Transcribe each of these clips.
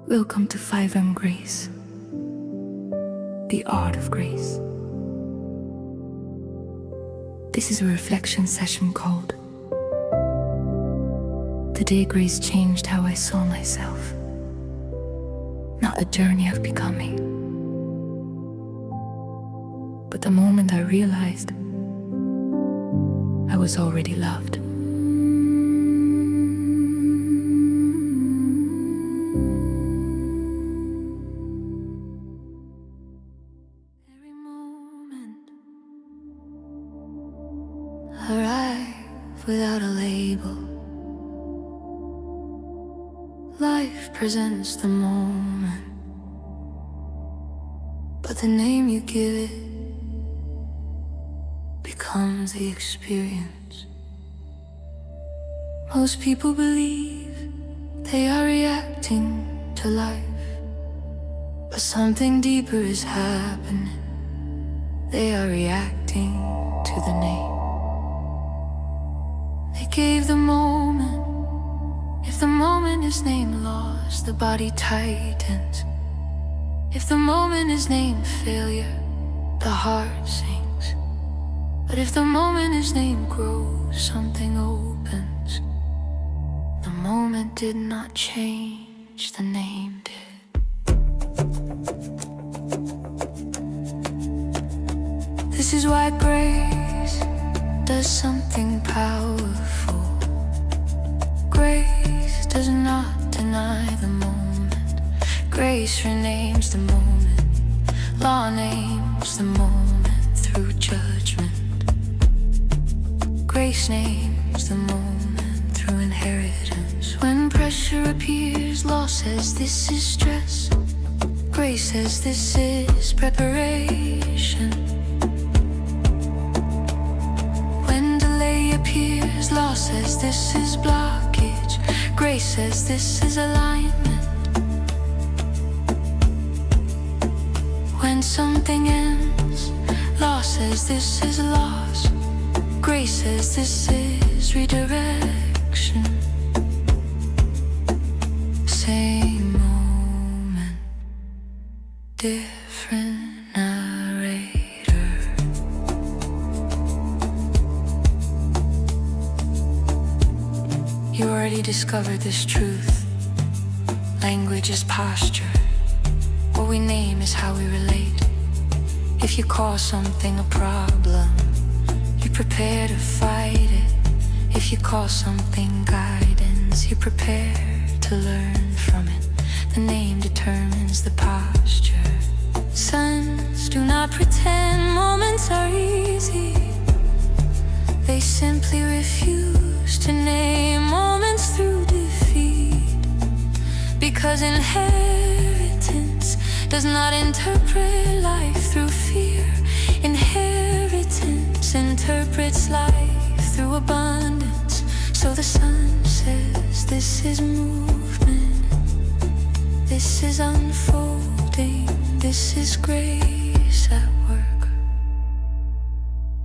Welcome to Fuzin Grace, the art of grace. This is a reflection session called The Day Grace Changed How I Saw Myself, not a journey of becoming, but the moment I realized I was already loved. Every moment arrive without a label. Life presents the moment, but the name you give it becomes the experience. Most people believe they are reacting to life, but something deeper is happening. They are reacting to the name they gave the moment. If the moment is named loss, the body tightens. If the moment is named failure, the heart sinks. But if the moment is named growth, something opens. The moment did not change, the name did. This is why grace does something powerful. Grace does not deny the moment. Grace renames the moment. Law names the moment through judgment. Grace names the moment through inheritance. When pressure appears, law says this is stress. Grace says this is preparation. When delay appears, law says this is blockage. Grace says this is alignment. When something ends, law says this is loss. Grace says this is redirection. Same moment, different narrator. You already discovered this truth. Language is posture. What we name is how we relate. If you call something a problem, you prepare to fight it. If you call something guidance, you prepare to learn from it. The name determines the posture. Sons do not pretend moments are easy. They simply refuse to name moments through defeat. Because inheritance does not interpret life through fear. Inheritance interprets life through abundance. So the sun says this is movement. This is unfolding. This is grace at work.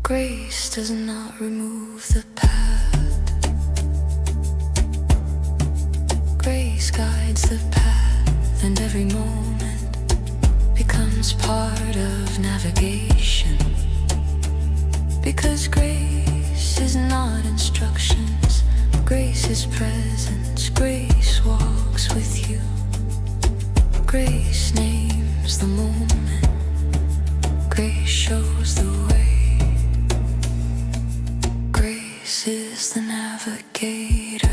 Grace does not remove the path. Grace guides the path, and every moment becomes part of navigation. Because grace is not instructions, grace is presence. Grace walks with you. Grace names the moment. Grace shows the way. Grace is the navigator.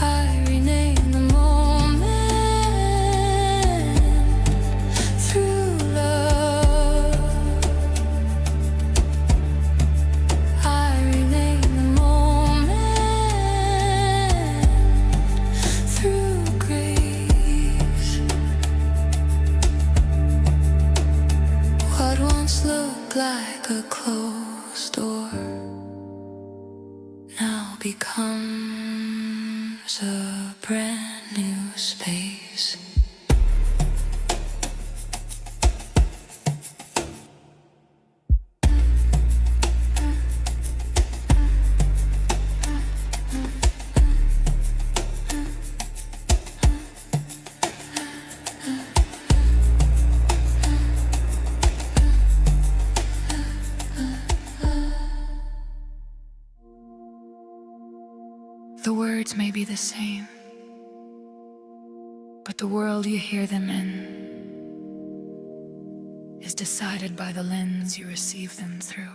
I rename the moment through love. I rename the moment through grace. What once looked like a closed door now becomes a brand new space. The words may be the same, but the world you hear them in is decided by the lens you receive them through.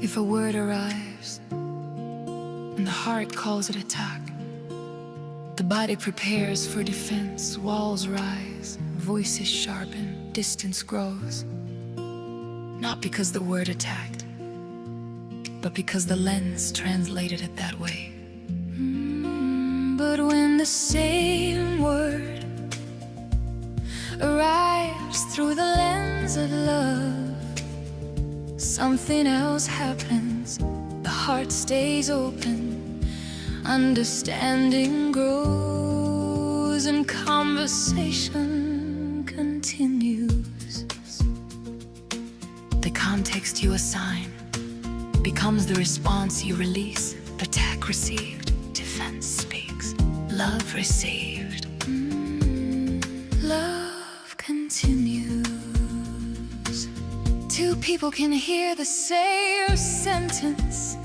If a word arrives and the heart calls it attack, the body prepares for defense, walls rise, voices sharpen, distance grows. Not because the word attacked, but because the lens translated it that way. But when the same word arrives through the lens of love, something else happens. The heart stays open, understanding grows, and conversation continues. The context you assign becomes the response you release. Attack received, defense speaks. Love received, love continues. Two people can hear the same sentence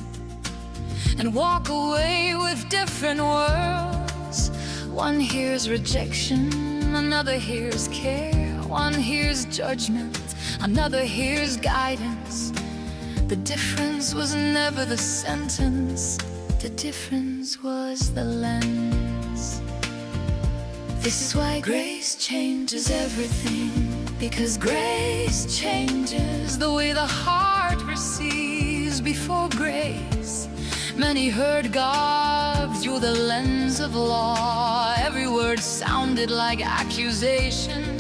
and walk away with different worlds. One hears rejection, another hears care. One hears judgment, another hears guidance. The difference was never the sentence, the difference was the lens. This is why grace changes everything, because grace changes the way the heart receives. Before grace, many heard God through the lens of law. Every word sounded like accusation.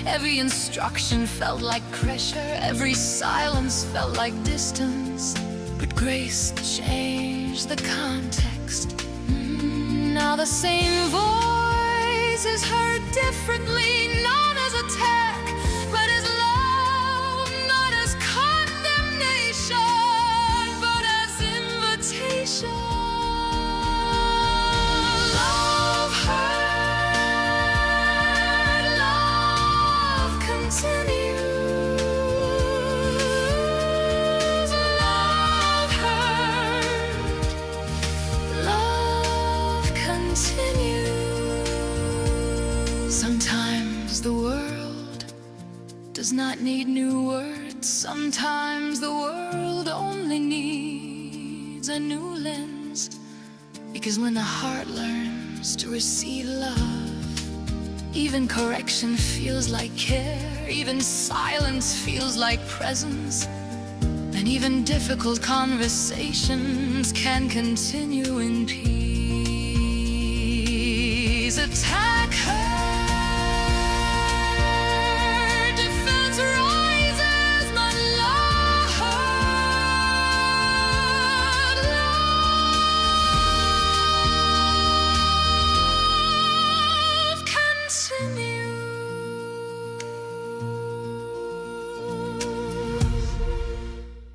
Every instruction felt like pressure. Every silence felt like distance. But grace changed the context. Now the same voice is heard differently, not as attack, but as love, not as condemnation, but as invitation. Love heard, love continues. Love heard, love continues. Sometimes the world does not need new words. Sometimes the world only needs a new lens. Because when the heart learns to receive love, even correction feels like care. Even silence feels like presence. And even difficult conversations can continue in peace. Attack her, defense rises, but love heard, love continues.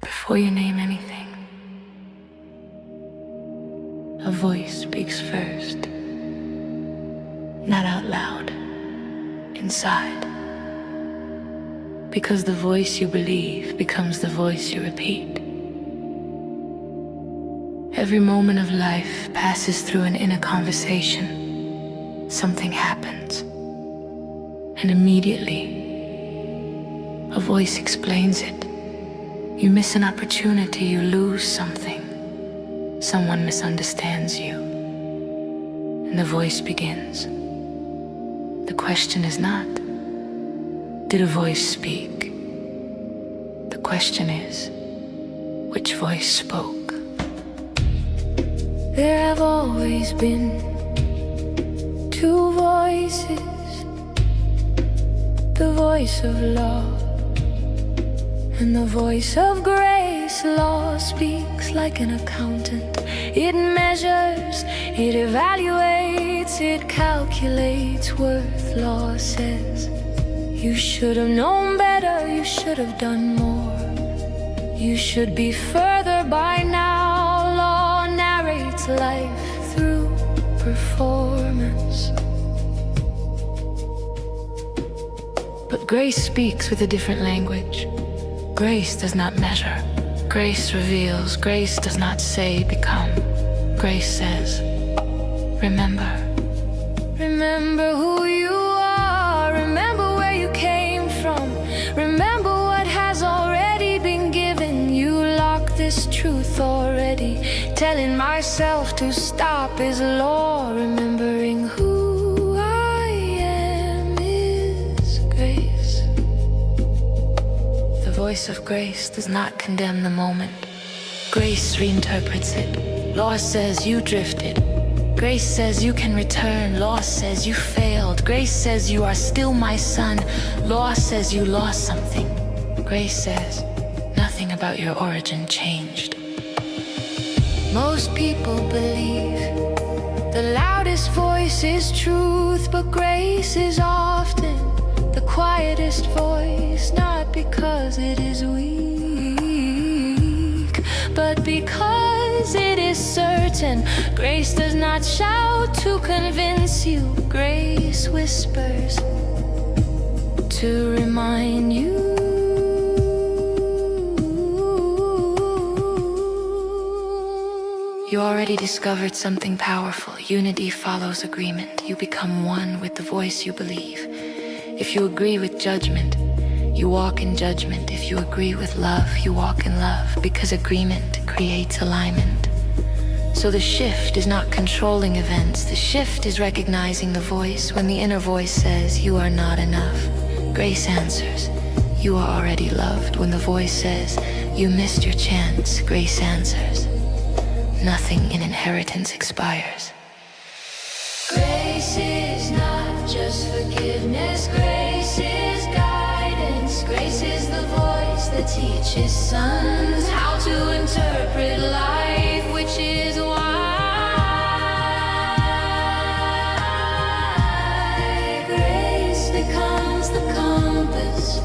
Before you name anything, a voice speaks first. Not out loud, inside. Because the voice you believe becomes the voice you repeat. Every moment of life passes through an inner conversation. Something happens, and immediately a voice explains it. You miss an opportunity, you lose something. Someone misunderstands you, and the voice begins. The question is not, did a voice speak? The question is, which voice spoke? There have always been two voices, the voice of law and the voice of grace. Law speaks like an accountant. It measures, it evaluates, it calculates worth. Law says, you should have known better, you should have done more. You should be further by now. Law narrates life through performance. But grace speaks with a different language. Grace does not measure. Grace reveals, grace does not say become. Grace says, remember. Remember who you are, remember where you came from. Remember what has already been given. You lock this truth already. Telling myself to stop is law. Remembering who I am is grace. The voice of grace does not condemn the moment. Grace reinterprets it. Law says you drifted. Grace says you can return. Law says you failed. Grace says you are still my son. Law says you lost something. Grace says nothing about your origin changed. Most people believe the loudest voice is truth, but grace is often the quietest voice, not because it is weak, but because it is certain. Grace does not shout to convince you. Grace whispers to remind you. You already discovered something powerful. Unity follows agreement. You become one with the voice you believe. If you agree with judgment, you walk in judgment. If you agree with love, you walk in love, because agreement creates alignment. So the shift is not controlling events. The shift is recognizing the voice. When the inner voice says, you are not enough, grace answers, you are already loved. When the voice says, you missed your chance, grace answers, nothing in inheritance expires. Grace is not just forgiveness. Grace is guidance. Grace is the voice that teaches sons how to interpret life, which is why grace becomes the compass.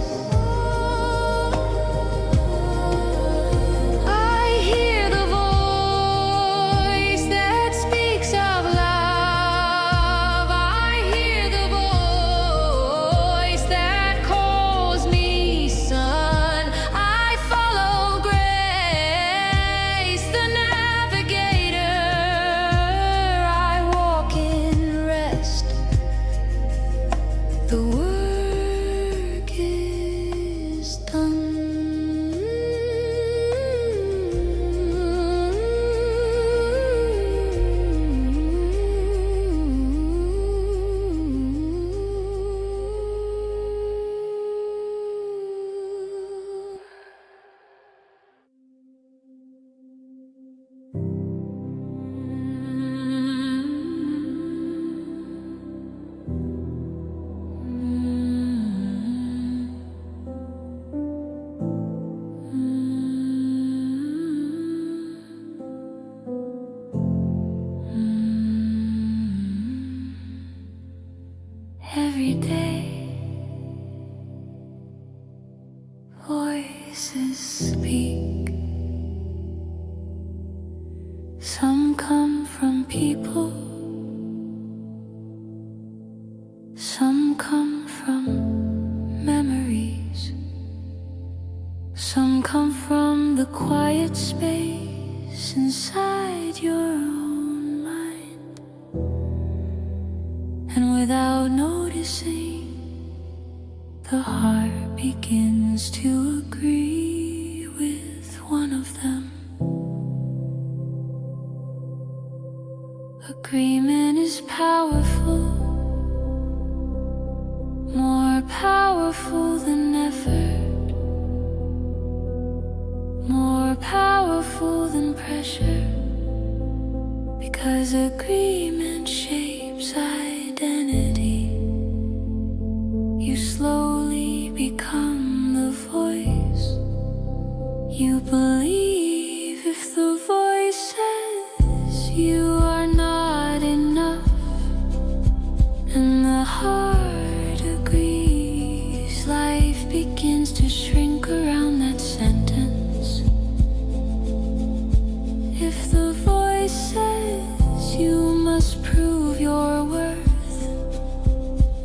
The work is done. Every day, voices speak. Some come from people, some come from memories, some come from the quiet space inside your own mind. And without noticing, the heart begins to agree with one of them. Agreement is powerful, more powerful than effort, more powerful than pressure, because agreement shapes identity. You slowly become the voice you believe. If the voice says you are not enough, and the heart agrees, life begins to shrink around that sentence. If the voice says you must prove your worth,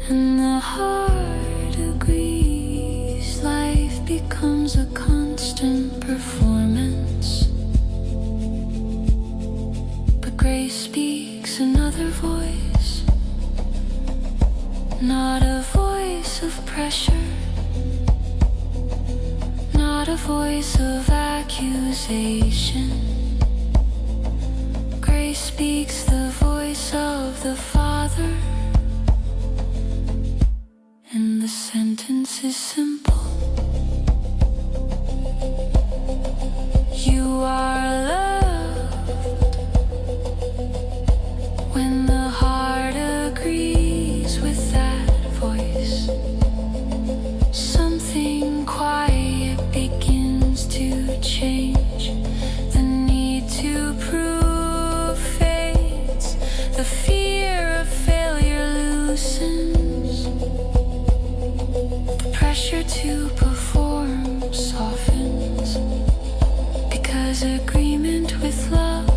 and the heart agrees, life becomes a constant performance. voice of accusation. Grace speaks the voice of the Father, and the sentence is simple. You are loved when the heart agrees with that voice. Something quiet begins to change. The need to prove fades. The fear of failure loosens. The pressure to perform softens. Because agreement with love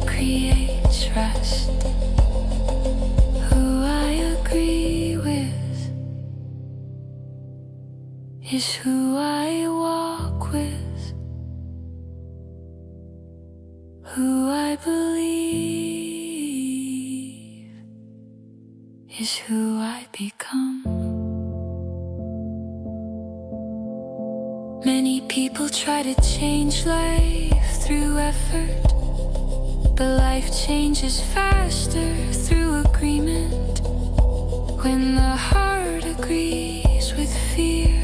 creates rest. Who I agree with is who I walk with. Who I believe is who I become. Many people try to change life through effort, but life changes faster through agreement. When the heart agrees with fear,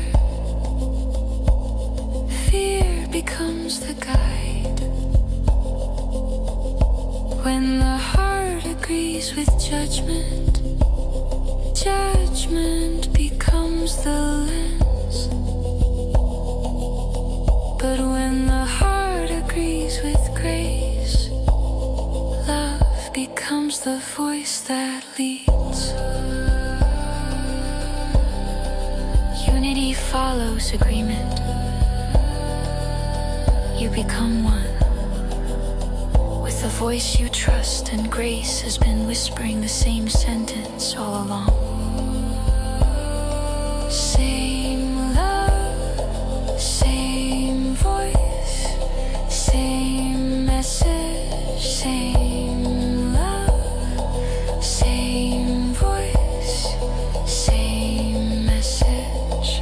fear becomes the guide. When the heart agrees with judgment, judgment becomes the lens. But when the heart agrees with grace, love becomes the voice that leads. Unity follows agreement. You become one with the voice you trust, and grace has been whispering the same sentence all along. Same love, same voice, same message, same love, same voice, same message.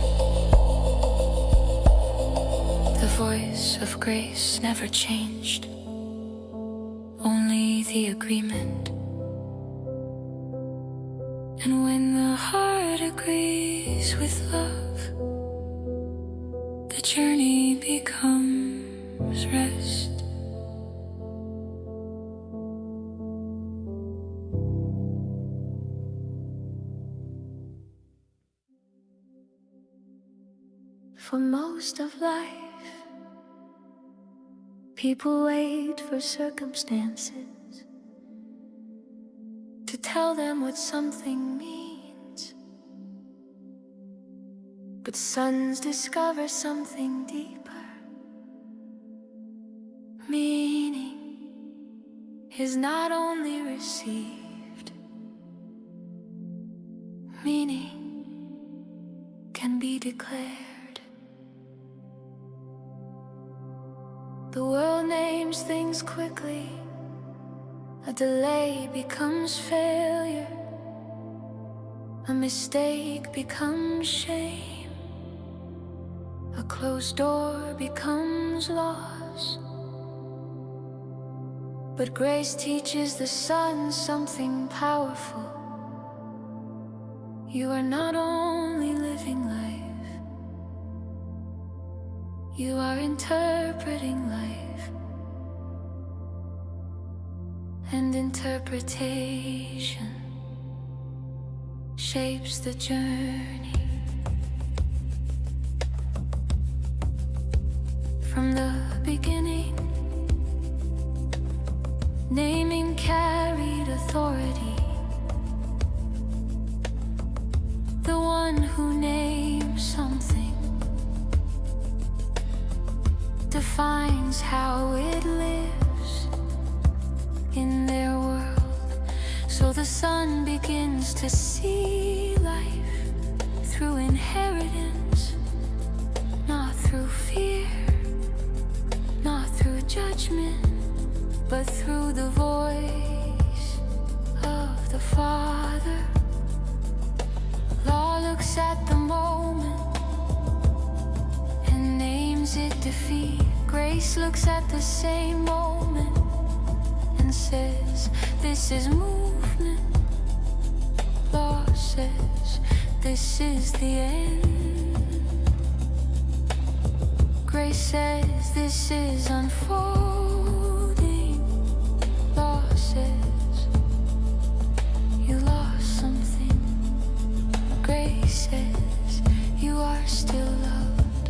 The voice of grace never changed, only the agreement. And when the heart agrees with love, the journey becomes rest. For most of life, people wait for circumstances to tell them what something means. But sons discover something deeper. Meaning is not only received, meaning can be declared. The world names things quickly. A delay becomes failure. A mistake becomes shame. A closed door becomes loss. But grace teaches the son something powerful. You are not only living life, you are interpreting life. And interpretation shapes the journey. From the beginning, naming carried authority. The one who names something defines how it lives in their world. So the son begins to see life through inheritance, not through fear, not through judgment, but through the voice of the Father. Law looks at the moment defeat. Grace looks at the same moment and says, this is movement. Law says, this is the end. Grace says, this is unfolding. Law says, you lost something. Grace says, you are still loved.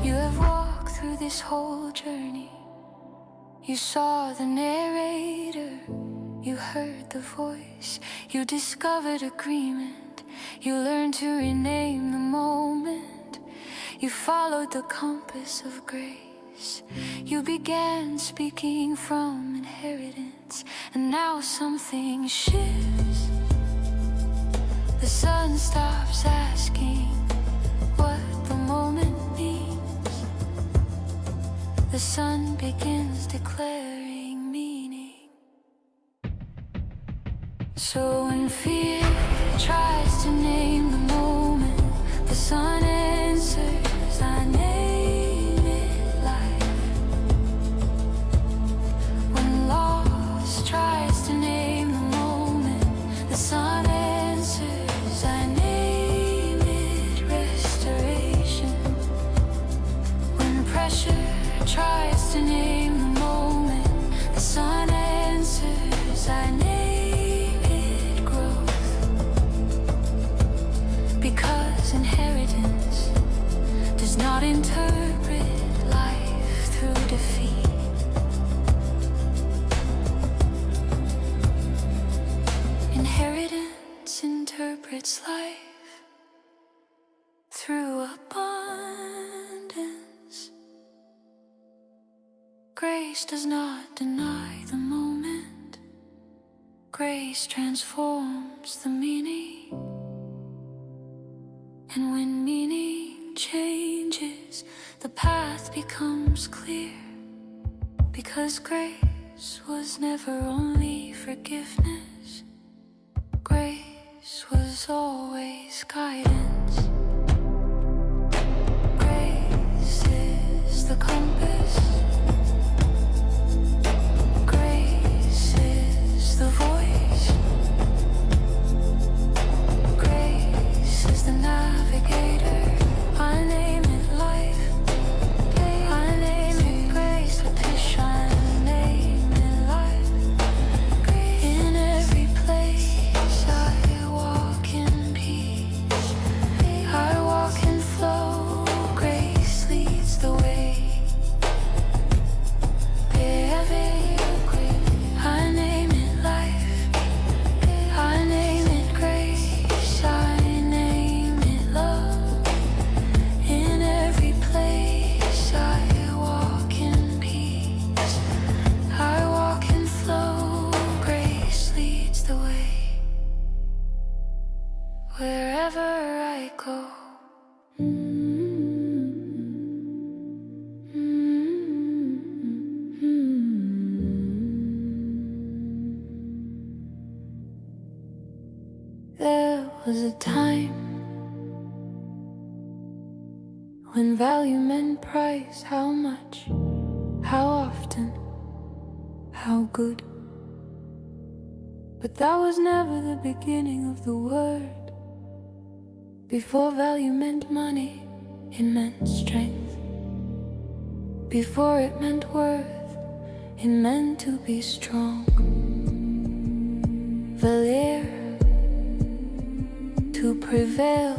You have walked through this whole journey. You saw the narrator, you heard the voice, you discovered agreement, you learned to rename the moment, you followed the compass of grace, you began speaking from inheritance, and now something shifts. The sun stops asking what the moment means. The sun begins declaring meaning. So when fear tries to name the moment, the sun answers, I name it life. When loss tries to name the moment, the sun answers, I name it restoration. When pressure tries to name the moment, the sun answers, I name it growth. Because inheritance does not interpret life through defeat. Inheritance interprets life through abundance. Grace does not deny the moment. Grace transforms the meaning. And when meaning changes, the path becomes clear. Because grace was never only forgiveness. Grace was always guidance. Grace is the compass. The voice. Grace is the navigator. I name it life. I name it grace. I name it life. In every place I walk in peace. I walk in flow. Grace leads the way. I name it life. I name it grace. I name it love. In every place I walk in peace. I walk in flow. Grace leads the way. Wherever I go. There was a time when value meant price, how much, how often, how good. But that was never the beginning of the word. Before value meant money, it meant strength. Before it meant worth, it meant to be strong. Valer, to prevail,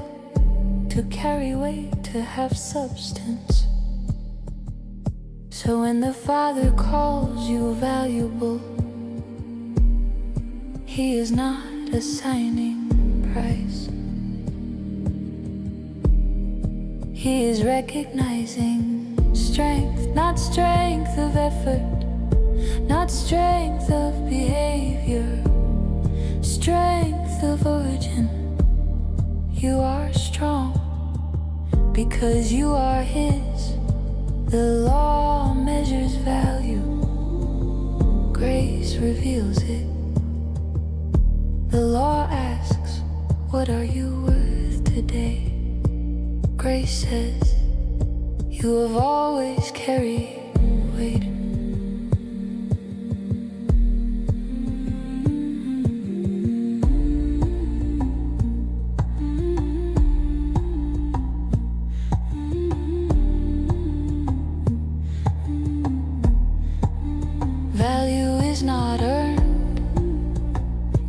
to carry weight, to have substance. So when the Father calls you valuable, He is not assigning price. He is recognizing strength, not strength of effort, not strength of behavior, strength of origin. You are strong because you are His. The law measures value, grace reveals it. The law asks, what are you worth today. Grace says you have always carried weight. Value is not earned,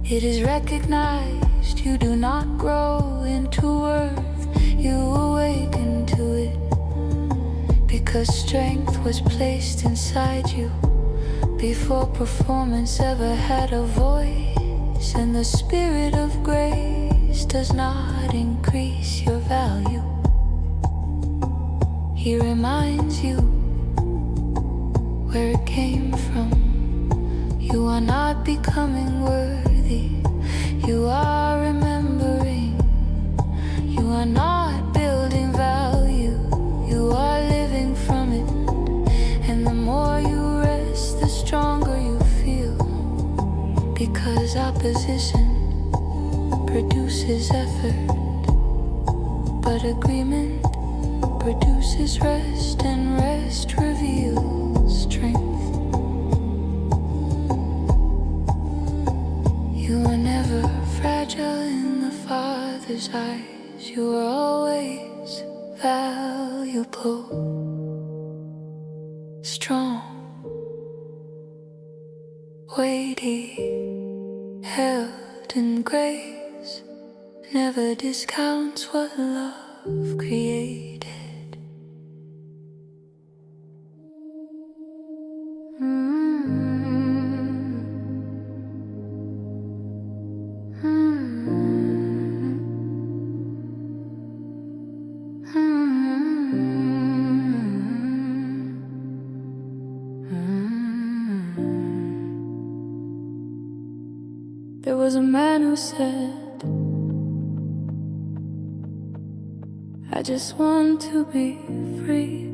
it is recognized. You do not grow into worth, you awaken to it. Because strength was placed inside you before performance ever had a voice. And the spirit of grace does not increase your value. He reminds you where it came from. You are not becoming worthy, you are remembering. You are not building value, you are living from it. And the more you rest, the stronger you feel. Because opposition produces effort, but agreement produces rest, and rest reveals strength. You are never fragile in the Father's eyes. You are always valuable, strong, weighty, held in grace. Never discounts what love created. There was a man who said, I just want to be free.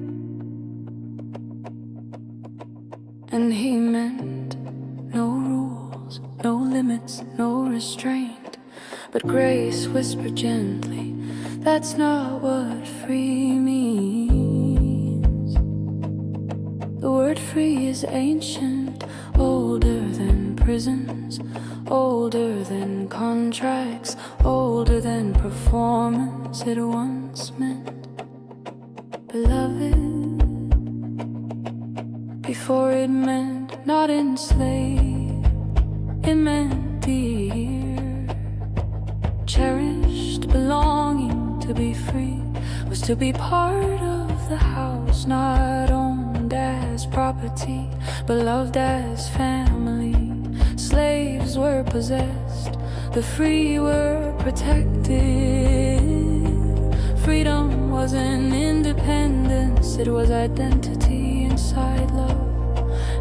And he meant no rules, no limits, no restraint. But grace whispered gently, that's not what free means. The word free is ancient, older than prisons, older than contracts, older than performance. It once meant beloved, before it meant not enslaved. It meant dear, cherished, belonging. To be free was to be part of the house, not owned as property, but loved as family. Slaves were possessed, the free were protected. Freedom wasn't independence, it was identity inside love.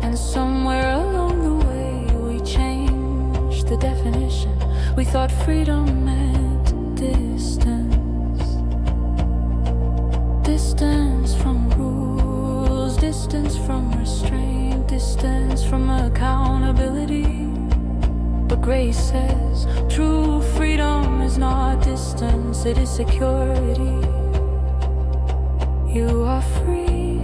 And somewhere along the way we changed the definition. We thought freedom meant distance. Distance from rules, distance from restraint, distance from accountability. But grace says true freedom is not distance, it is security. You are free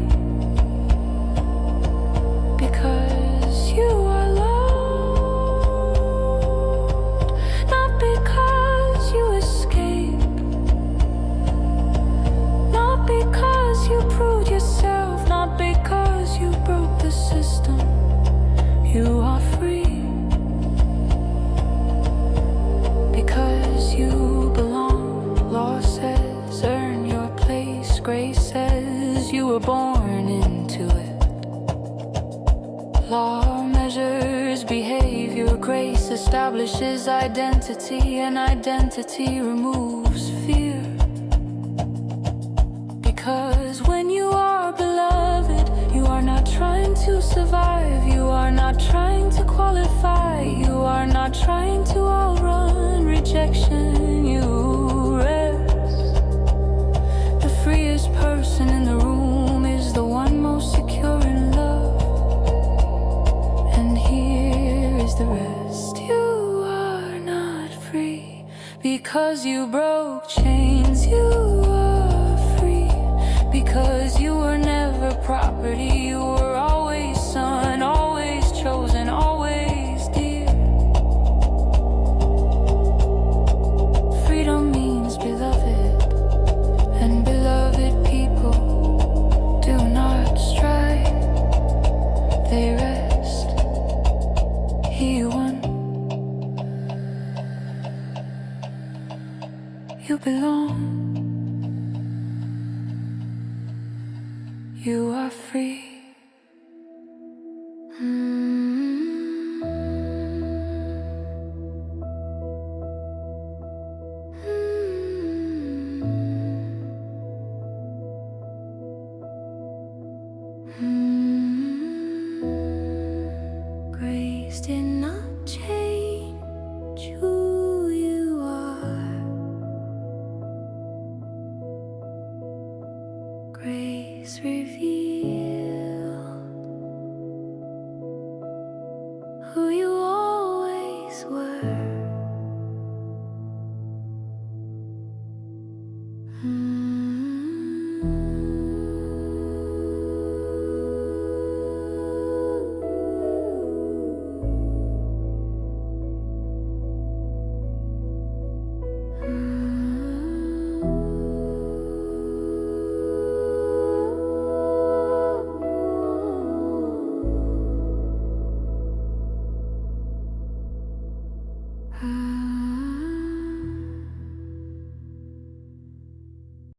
because you are loved, not because you escaped, not because you proved yourself, not because you broke the system. You are free because you belong. Law says earn your place, grace says you were born into it. Law measures behavior, grace establishes identity, and identity removes fear. Because when you are beloved, you are not trying to survive, you are not trying to qualify, you are not trying to outrun rejection. You rest. The freest person in the room is the one most secure in love. And here is the rest. You are not free because you broke chains. you are free. Grace did not change who you are. Grace revealed who you always were.